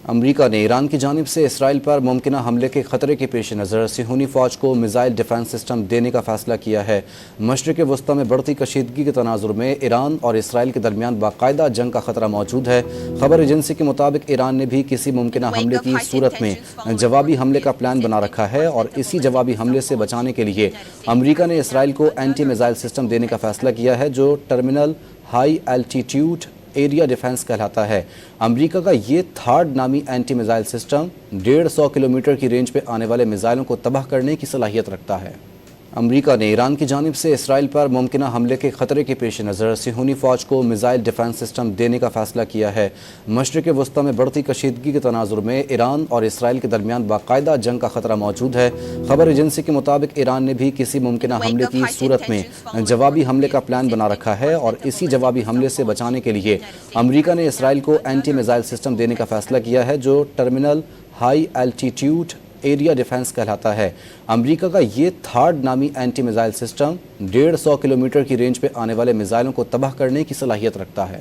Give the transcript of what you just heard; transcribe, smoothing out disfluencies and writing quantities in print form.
امریکہ نے ایران کی جانب سے اسرائیل پر ممکنہ حملے کے خطرے کے پیش نظر صہیونی فوج کو میزائل ڈیفنس سسٹم دینے کا فیصلہ کیا ہے۔ مشرق وسطی میں بڑھتی کشیدگی کے تناظر میں ایران اور اسرائیل کے درمیان باقاعدہ جنگ کا خطرہ موجود ہے۔ خبر ایجنسی کے مطابق ایران نے بھی کسی ممکنہ حملے کی صورت میں جوابی حملے کا پلان بنا رکھا ہے اور اسی جوابی حملے سے بچانے کے لیے امریکہ نے اسرائیل کو اینٹی میزائل سسٹم دینے کا فیصلہ کیا ہے جو terminal high altitude area defence کہلاتا ہے۔ امریکہ کا یہ تھارڈ نامی اینٹی میزائل سسٹم 150 کلومیٹر کی رینج پہ آنے والے میزائلوں کو تباہ کرنے کی صلاحیت رکھتا ہے۔ امریکہ نے ایران کی جانب سے اسرائیل پر ممکنہ حملے کے خطرے کے پیش نظر صہیونی فوج کو میزائل ڈیفنس سسٹم دینے کا فیصلہ کیا ہے۔ مشرق وسطی میں بڑھتی کشیدگی کے تناظر میں ایران اور اسرائیل کے درمیان باقاعدہ جنگ کا خطرہ موجود ہے۔ خبر ایجنسی کے مطابق ایران نے بھی کسی ممکنہ حملے کی صورت میں جوابی حملے کا پلان بنا رکھا ہے اور اسی جوابی حملے سے بچانے کے لیے امریکہ نے اسرائیل کو اینٹی میزائل سسٹم دینے کا فیصلہ کیا ہے جو terminal high altitude area defence کہلاتا ہے۔ امریکہ کا یہ تھارڈ نامی اینٹی میزائل سسٹم 150 کلومیٹر کی رینج پہ آنے والے میزائلوں کو تباہ کرنے کی صلاحیت رکھتا ہے۔